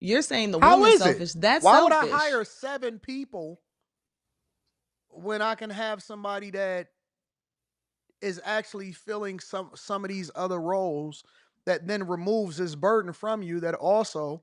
You're saying the How woman's is it? selfish. That's Why would I selfish. hire 7 people when I can have somebody that is actually filling some of these other roles that then removes this burden from you that also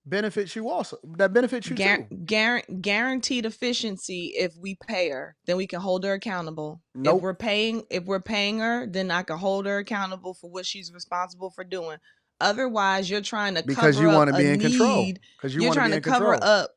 benefits you too. Guaranteed efficiency. If we pay her, then we can hold her accountable. Nope. If we're paying her, then I can hold her accountable for what she's responsible for doing. Otherwise, you're trying to Because cover you up want to a be in control. need. Because you You're want to trying be to in cover control. up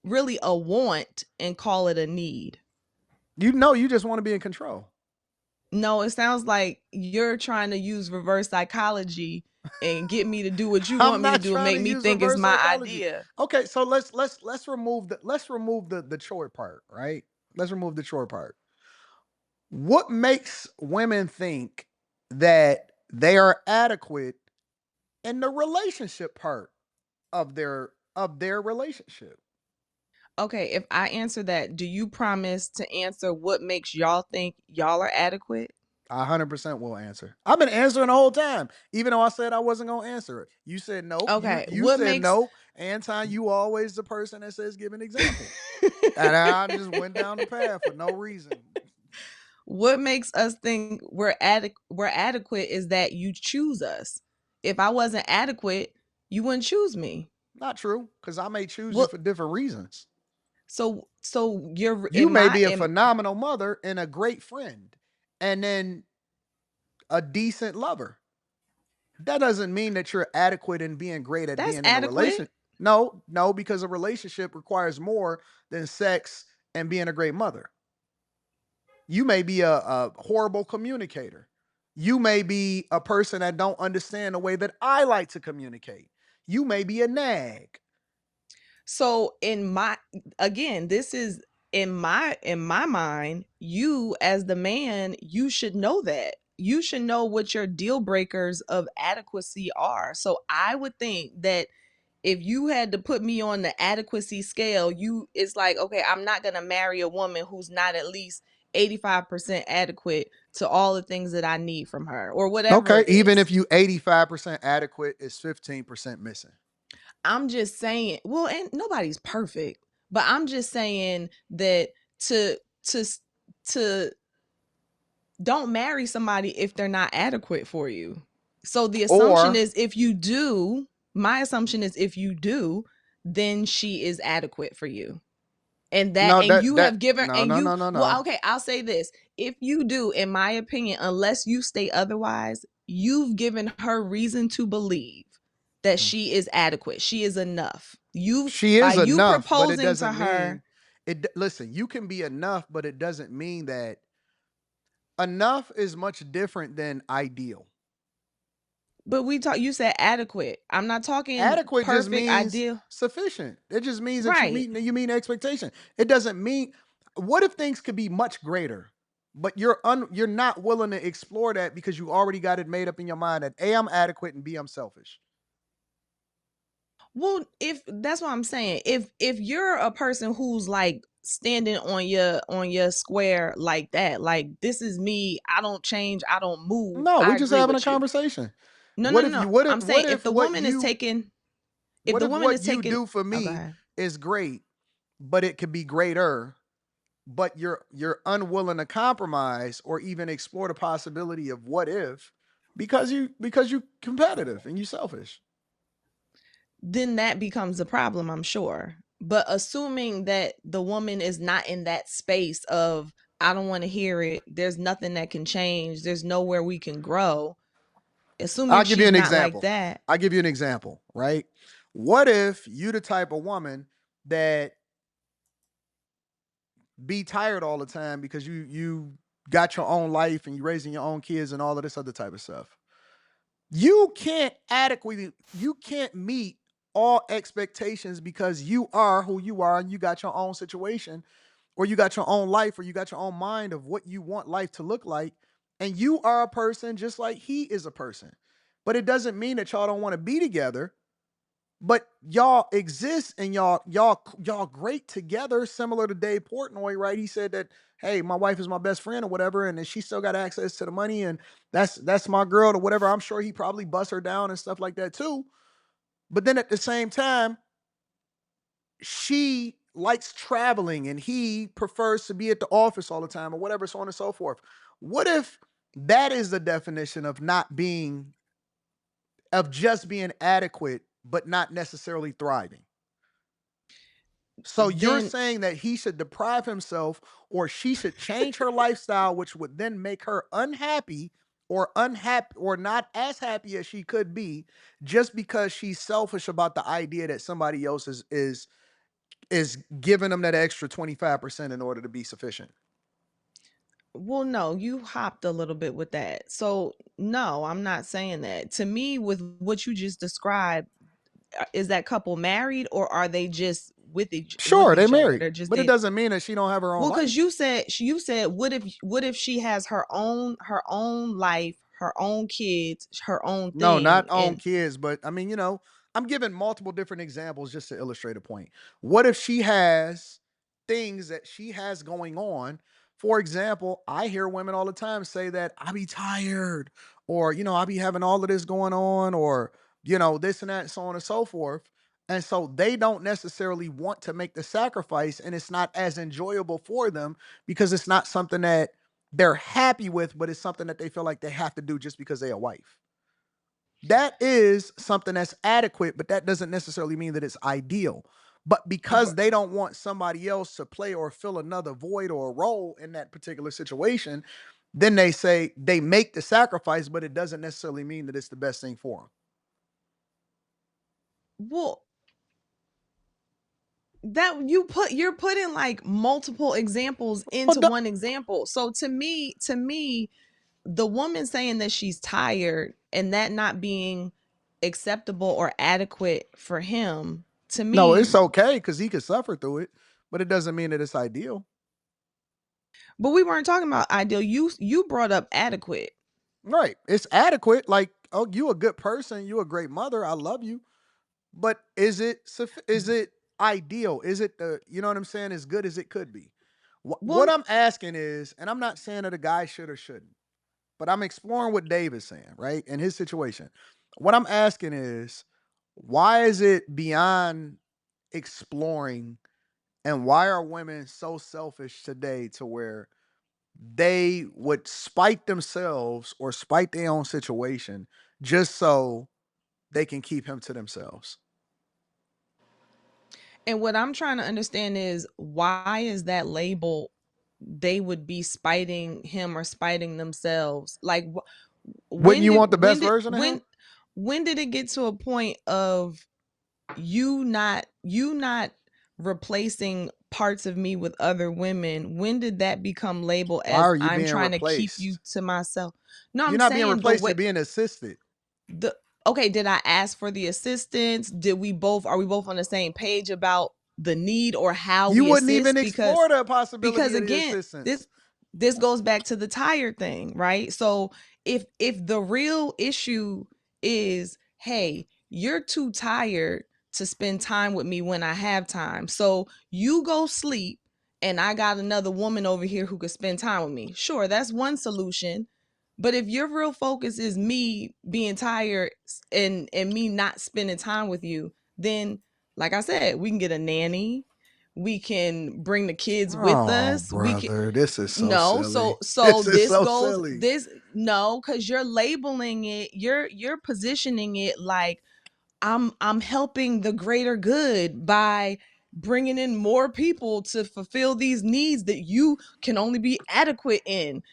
really a want and call it a need. You know you just want to be in control. No, it sounds like you're trying to use reverse psychology and get me to do what you I'm want me to not do and trying make to me use think it's reverse my psychology. idea. Okay, so let's remove the chore part, right? Let's remove the chore part. What makes women think that they are adequate in the relationship part of their relationship? Okay, if I answer that, do you promise to answer what makes y'all think y'all are adequate? 100% will answer. I've been answering the whole time, even though I said I wasn't gonna answer it. You said nope. You Okay, you what said makes nope. Anton, you always the person that says give an example, and I just went down the path for no reason. what makes us think we're adequate is that you choose us. If I wasn't adequate, you wouldn't choose me. Not true, because I may choose you Well, for different reasons. so you're You in may my be a in phenomenal mother and a great friend, and then a decent lover. That doesn't mean that you're adequate in being great at that's being in a adequate. relation. No, no, because a relationship requires more than sex and being a great mother. You may be a horrible communicator. You may be a person that don't understand the way that I like to communicate. You may be a nag. So in my again, this is in my mind, you as the man, you should know that. You should know what your deal breakers of adequacy are. So I would think that if you had to put me on the adequacy scale, you it's like, okay, I'm not going to marry a woman who's not at least 85% adequate to all the things that I need from her or whatever Okay, it even if is. you 85% adequate, is 15% missing. I'm just saying, well, and nobody's perfect, but I'm just saying that to to to don't marry somebody if they're not adequate for you. So the assumption Or is if you do, my assumption is if you do, then she is adequate for you. no, And that you that have given no and no you no no well, no. okay, I'll say this. If you do, in my opinion, unless you state otherwise, you've given her reason to believe that Mhm. she is adequate. She is enough. You She by is you enough, but it proposing to doesn't her, mean it. Listen, you can be enough, but it doesn't mean that enough is much different than ideal. but we talk you said adequate. I'm not talking Adequate just perfect, means ideal. sufficient. It just means that Right. you meet expectation. It doesn't mean what if things could be much greater, but you're not willing to explore that because you already got it made up in your mind that A, I'm adequate, and B, I'm selfish. Well, if that's what I'm saying. If you're a person who's like standing on your square like that, like this is me, I don't change, I don't move, No, we I just agree having a with you. conversation. No, no, What no, if no. you what if I'm saying what if if the what woman is you taking if what the if woman what is you taking do for oh go me ahead. is great, but it could be greater, but you're unwilling to compromise or even explore the possibility of what if because you competitive and you selfish. Then that becomes a problem, I'm sure. But assuming that the woman is not in that space of I don't want to hear it, there's nothing that can change, there's nowhere we can grow. Assuming I'll give you she's an not like example. that. I'll give you an example, right? What if you the type of woman that be tired all the time because you got your own life and you raising your own kids and all of this other type of stuff. You can't meet all expectations because you are who you are and you got your own situation or you got your own life or you got your own mind of what you want life to look like, and you are a person just like he is a person. But it doesn't mean that y'all don't want to be together, but y'all exist and y'all great together, similar to Dave Portnoy, right? He said that, hey, my wife is my best friend or whatever, and then she still got access to the money, and that's my girl or whatever. I'm sure he probably busts her down and stuff like that too. But then at the same time, she likes traveling and he prefers to be at the office all the time or whatever, so on and so forth. What if that is the definition of not being, of just being adequate, but not necessarily thriving? So you're Then saying that he should deprive himself or she should change her lifestyle, which would then make her unhappy or not as happy as she could be just because she's selfish about the idea that somebody else is giving them that extra 25% in order to be sufficient. well, no, you hopped a little bit with that. So, no, I'm not saying that. To me, with what you just described, is that couple married or are they just with Sure, they each other? married, They're just but it dating. doesn't mean that she don't have her own Well, because life. you said what if she has her own life, her own kids, her own No, not thing, own and kids, but I mean, I'm giving multiple different examples just to illustrate a point. What if she has things that she has going on? For example, I hear women all the time say that I be tired, or I be having all of this going on, or this and that, so on and so forth. And so they don't necessarily want to make the sacrifice, and it's not as enjoyable for them because it's not something that they're happy with, but it's something that they feel like they have to do just because they're a wife. That is something that's adequate, but that doesn't necessarily mean that it's ideal. But because r- they don't want somebody else to play or fill another void or a role in that particular situation, then they say they make the sacrifice, but it doesn't necessarily mean that it's the best thing for them. well, that you're putting like multiple examples Well, into one example. So to me, the woman saying that she's tired and that not being acceptable or adequate for him, to no, me. it's okay because he could suffer through it, but it doesn't mean that it's ideal. But we weren't talking about ideal. You brought up adequate. Right. It's adequate. Like, oh, you a good person. You a great mother. I love you. But is it ideal? Is it the what I'm saying, as good as it could be? What Well, I'm asking is, and I'm not saying that a guy should or shouldn't, but I'm exploring what Dave is saying, right? In his situation. What I'm asking is, why is it beyond exploring, and why are women so selfish today to where they would spite themselves or spite their own situation just so they can keep him to themselves? and what I'm trying to understand is why is that label they would be spiting him or spiting themselves? Like Wouldn't when you did want the when best did version of him? when did it get to a point of you not replacing parts of me with other women? When did that become labeled Why as are you I'm being trying to keep you replaced? to myself? No, You're I'm not being saying the replaced, way you're being assisted. the okay, did I ask for the assistance? Did we both Are we both on the same page about the need or how You we wouldn't even assist? explore the Because possibility of the again, assistance. this goes back to the tired thing, right? So if the real issue is, hey, you're too tired to spend time with me when I have time, so you go sleep and I got another woman over here who could spend time with me. Sure, that's one solution. But if your real focus is me being tired and me not spending time with you, then like I said, we can get a nanny. We can bring the kids with Oh, us. We can brother, this is so no, silly. so This is this so goes silly. this no, because you're labeling it, you're positioning it like I'm helping the greater good by bringing in more people to fulfill these needs that you can only be adequate in,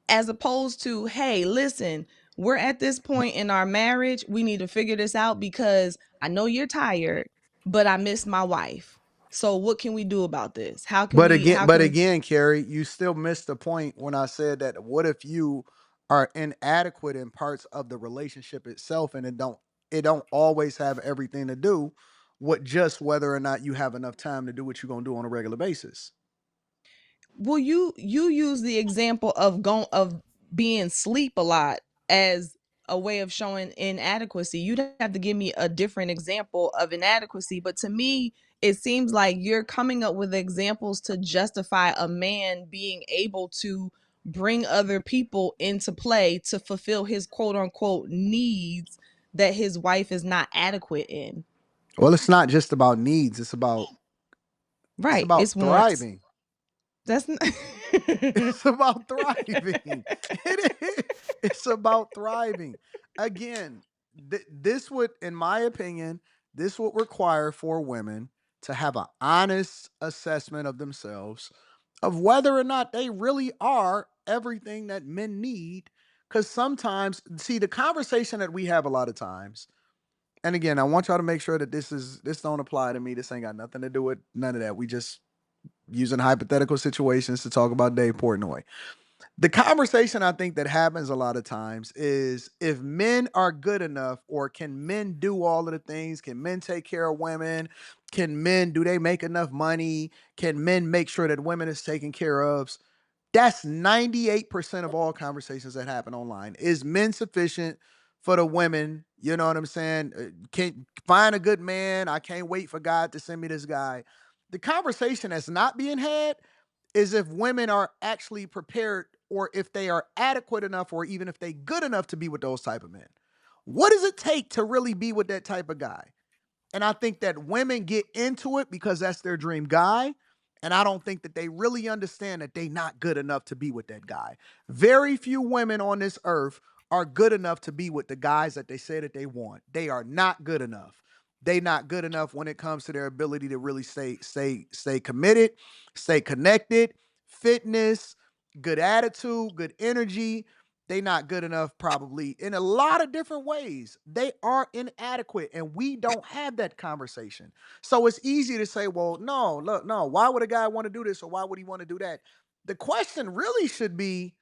as opposed to, hey, listen, we're at this point in our marriage, we need to figure this out because I know you're tired, but I miss my wife. So what can we do about this? How can But we again, how but can we again, Carrie, you still missed the point when I said that what if you are inadequate in parts of the relationship itself and it don't always have everything to do with just whether or not you have enough time to do what you're gonna do on a regular basis. Well, you use the example of being sleep a lot as a way of showing inadequacy. You'd have to give me a different example of inadequacy, but to me it seems like you're coming up with examples to justify a man being able to bring other people into play to fulfill his quote unquote needs that his wife is not adequate in. Well, it's not just about needs. It's Right. about It's wants. thriving. That's not It's about thriving. It is. It's about thriving. Again, this would, in my opinion, this would require for women to have an honest assessment of themselves, of whether or not they really are everything that men need. Because sometimes, see, the conversation that we have a lot of times, and again, I want y'all to make sure that this don't apply to me. This ain't got nothing to do with none of that. We just using hypothetical situations to talk about Dave Portnoy. The conversation I think that happens a lot of times is if men are good enough, or can men do all of the things? Can men take care of women? Do they make enough money? Can men make sure that women is taken care of? That's 98% of all conversations that happen online. Is men sufficient for the women? You know what I'm saying? Can find a good man. I can't wait for God to send me this guy. The conversation that's not being had is if women are actually prepared, or if they are adequate enough, or even if they good enough to be with those type of men. What does it take to really be with that type of guy? And I think that women get into it because that's their dream guy. And I don't think that they really understand that they not good enough to be with that guy. Very few women on this earth are good enough to be with the guys that they say that they want. They are not good enough. They not good enough when it comes to their ability to really stay committed, stay connected, fitness, good attitude, good energy. They not good enough, probably in a lot of different ways. They are inadequate, and we don't have that conversation. So it's easy to say, well, no, look, no, why would a guy want to do this, or why would he want to do that? The question really should be,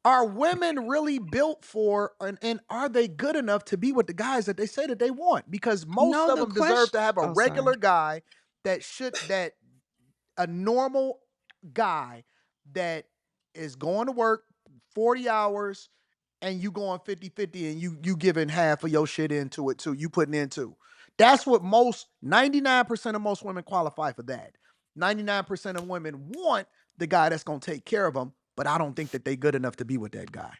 are women really built for, and are they good enough to be with the guys that they say that they want? Because most no of the them deserve question. to have a Oh, sorry. regular guy, that a normal guy that is going to work 40 hours, and you going 50-50, and you giving half of your shit into it too. You putting in too. That's what most 99% of most women qualify for that. 99% of women want the guy that's going to take care of them, but I don't think that they good enough to be with that guy.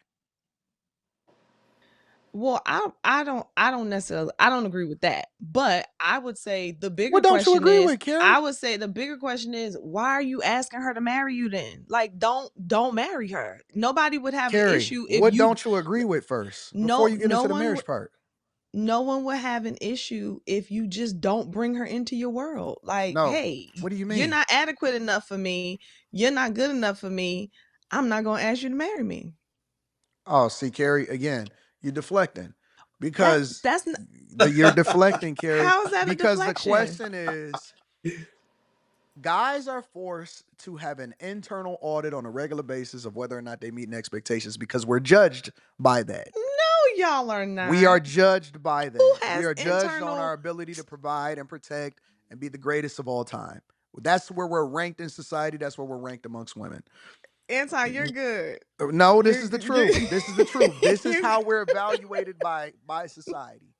Well, I don't necessarily I don't agree with that. But I would say the bigger What don't you question agree is with, Keri? I would say the bigger question is why are you asking her to marry you then? Like don't marry her. Nobody would have an Keri, issue if what you don't you agree with first before no you get no into the one marriage part? no one would have an issue if you just don't bring her into your world. Like, No. hey, What do you you're mean? not adequate enough for me. You're not good enough for me. I'm not going to ask you to marry me. Oh, see, Keri, again, you're deflecting That because that's you're deflecting, Keri, how is that a because the deflection? question is, guys are forced to have an internal audit on a regular basis of whether or not they meet expectations, because we're judged by that. No, y'all are We are not. judged by Who that. We has are judged on our internal ability to provide and protect and be the greatest of all time. That's where we're ranked in society. That's where we're ranked amongst women. anti? You're good. No, this You're is the you're, truth. This is the truth. This is you're how we're evaluated by society.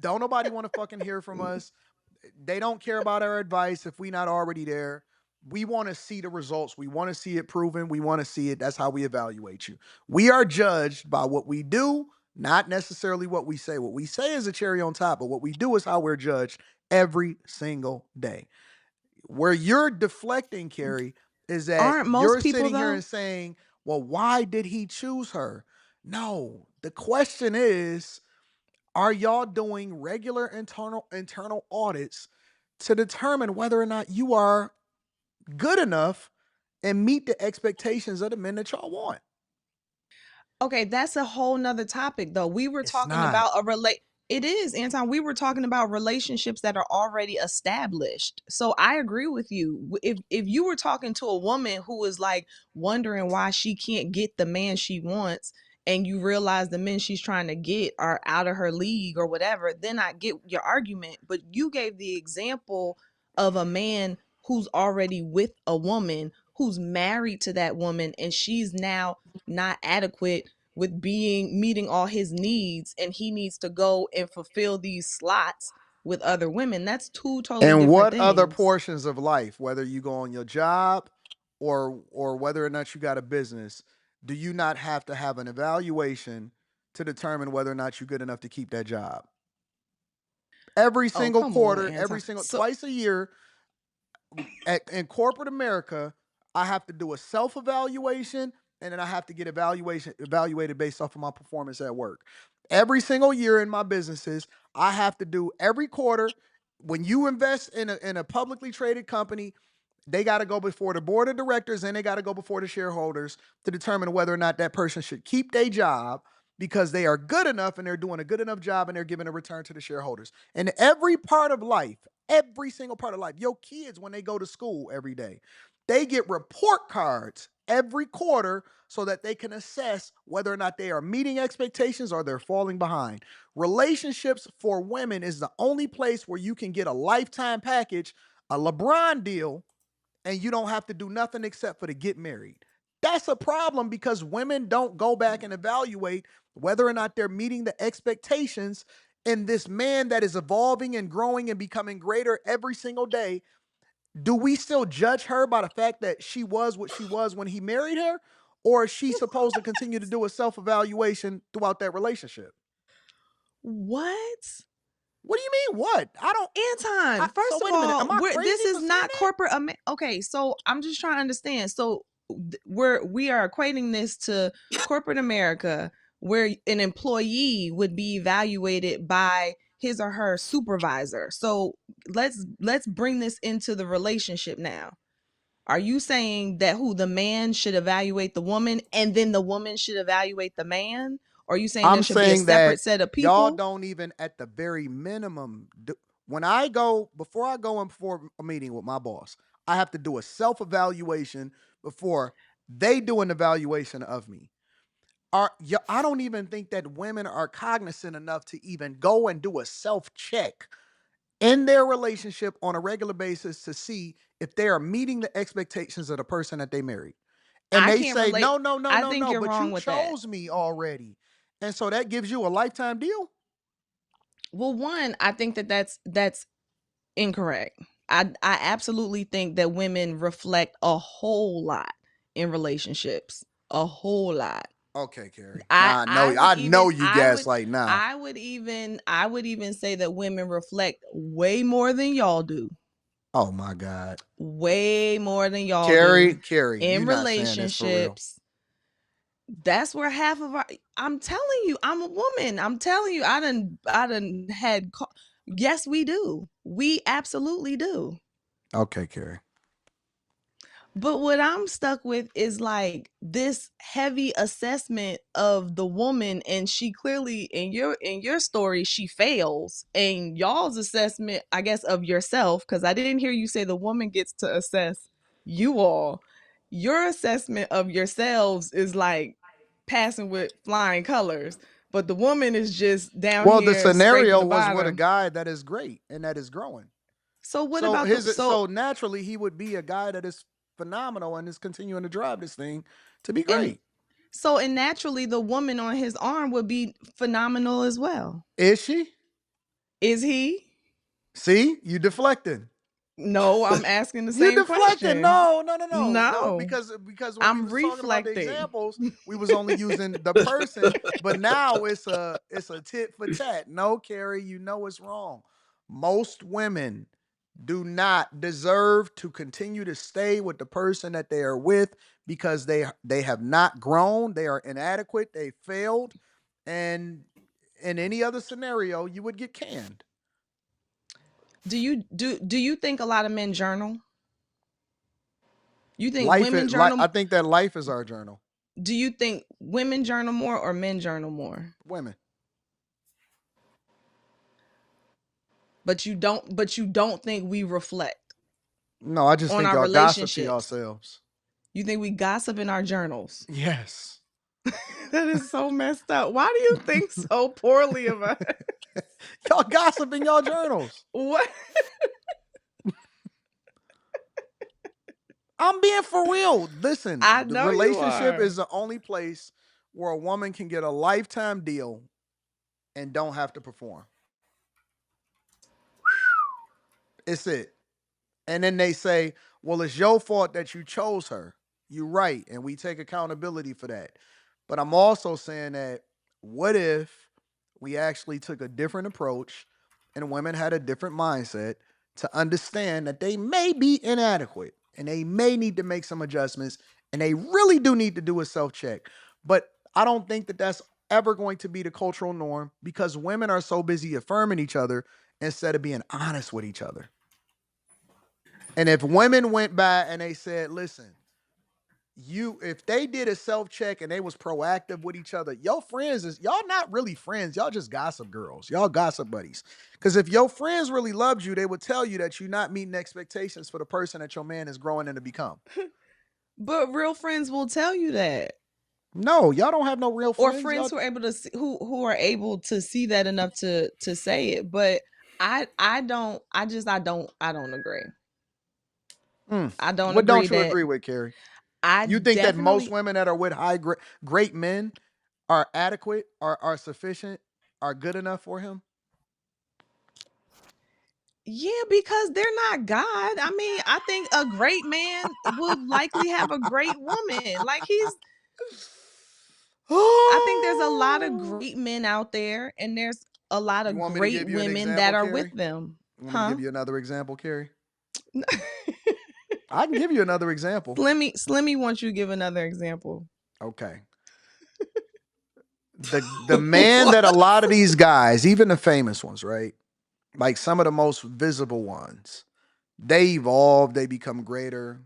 Don't nobody want to fucking hear from us. They don't care about our advice if we not already there. We want to see the results. We want to see it proven. We want to see it. That's how we evaluate you. We are judged by what we do, not necessarily what we say. What we say is a cherry on top, but what we do is how we're judged every single day. Where you're deflecting, Keri, is that aren't most you're people sitting here though? and saying, well, why did he choose her? No, the question is, are y'all doing regular internal audits to determine whether or not you are good enough and meet the expectations of the men that y'all want? Okay, that's a whole nother topic though. We were It's talking not. about a relate it is, Anton. We were talking about relationships that are already established. So I agree with you. If you were talking to a woman who is like wondering why she can't get the man she wants, and you realize the men she's trying to get are out of her league or whatever, then I get your argument. But you gave the example of a man who's already with a woman who's married to that woman, and she's now not adequate with being meeting all his needs, and he needs to go and fulfill these slots with other women. That's two totally And different what other things. portions of life, whether you go on your job or whether or not you got a business, do you not have to have an evaluation to determine whether or not you're good enough to keep that job? Every Oh, single come on, quarter, Anton. So twice a year, in corporate America, I have to do a self evaluation, and then I have to get evaluated based off of my performance at work. Every single year in my businesses, I have to do every quarter. When you invest in a publicly traded company, they got to go before the board of directors and they got to go before the shareholders to determine whether or not that person should keep their job because they are good enough and they're doing a good enough job and they're giving a return to the shareholders. And every part of life, every single part of life, your kids, when they go to school every day, they get report cards every quarter so that they can assess whether or not they are meeting expectations or they're falling behind. Relationships for women is the only place where you can get a lifetime package, a LeBron deal, and you don't have to do nothing except for to get married. That's a problem because women don't go back and evaluate whether or not they're meeting the expectations in this man that is evolving and growing and becoming greater every single day. Do we still judge her by the fact that she was what she was when he married her? Or is she supposed to continue to do a self evaluation throughout that relationship? what? What do you mean? What? I don't. Anton, So first of wait a minute. all, Am I this crazy is for saying not that? corporate. Okay, so I'm just trying to understand. So we are equating this to corporate America, where an employee would be evaluated by his or her supervisor. So let's bring this into the relationship now. Are you saying that who the man should evaluate the woman and then the woman should evaluate the man? Or are you saying there I'm should be a saying that separate set of y'all people? don't even at the very minimum when I go before I go in for a meeting with my boss, I have to do a self-evaluation before they do an evaluation of me. I don't even think that women are cognizant enough to even go and do a self-check in their relationship on a regular basis to see if they are meeting the expectations of the person that they married. And I they can't say, relate. no, no, no, I no, think no, you're but wrong you with that. chose me already. And so that gives you a lifetime deal. Well, one, I think that that's incorrect. I absolutely think that women reflect a whole lot in relationships. A whole lot. Okay, Keri. I Nah, I no, would I know even you gaslight now. I would even say that women reflect way more than y'all do. Oh my God. Way more than y'all Keri, do Keri, you in not saying this for real. relationships. That's where half of our I'm telling you, I'm a woman. I'm telling you, I done had yes, we do. We absolutely do. Okay, Keri. But what I'm stuck with is like this heavy assessment of the woman, and she clearly in your story she fails, and y'all's assessment, I guess, of yourself, because I didn't hear you say the woman gets to assess you all. Your assessment of yourselves is like passing with flying colors, but the woman is just down Well, the here scraping scenario the was with a bottom. guy that is great and that is growing. So what So about the his so naturally he would be a guy that is phenomenal and is continuing to drive this thing to be and great. and naturally the woman on his arm would be phenomenal as well. Is she? Is he? See, you deflecting. No, I'm asking the You same deflecting. question. No, no, no, no, no. No, Because when we I'm was talking about the reflecting. examples, we was only using the person, but now it's a tit for tat. No, Keri, you know it's wrong. Most women do not deserve to continue to stay with the person that they are with because they have not grown, they are inadequate, they failed, and in any other scenario, you would get canned. Do you think a lot of men journal? You think women I journal? think that life is our journal. Do you think women journal more or men journal more? Women. But you don't think we reflect No, I just on think our y'all gossip to relationships? yourselves. You think we gossip in our journals? Yes. That is so messed up. Why do you think so poorly of us? Y'all gossip in y'all journals. What? I'm being for real. Listen, I the know you relationship are. is the only place where a woman can get a lifetime deal and don't have to perform. It's it. And then they say, well, it's your fault that you chose her. You're right. And we take accountability for that. But I'm also saying that what if we actually took a different approach and women had a different mindset to understand that they may be inadequate and they may need to make some adjustments and they really do need to do a self check. But I don't think that that's ever going to be the cultural norm because women are so busy affirming each other instead of being honest with each other. And if women went by and they said, listen, you if they did a self check and they was proactive with each other, your friends is y'all not really friends, y'all just gossip girls, y'all gossip buddies. Because if your friends really loved you, they would tell you that you're not meeting expectations for the person that your man is growing into become. But real friends will tell you that. No, y'all don't have no real Or friends. friends Y'all who are able to see, who are able to see that enough to say it. But I don't I don't agree. mm. I don't What agree don't you that agree with, Keri? I You think that most definitely women that are with great men are adequate, are sufficient, are good enough for him? yeah, because they're not God. I mean, I think a great man would likely have a great woman. Like I think there's a lot of Oh. great men out there and there's a lot You of want me to great give you an women that example, are with Keri? them. You want me to Huh? give you another example, Keri? I can give you another example. Slimmy wants you to give another example. Okay. The man that a What? lot of these guys, even the famous ones, right? Like some of the most visible ones, they evolve, they become greater.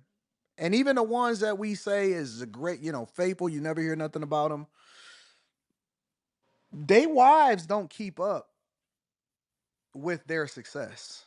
And even the ones that we say is a great, faithful, you never hear nothing about them. They wives don't keep up with their success.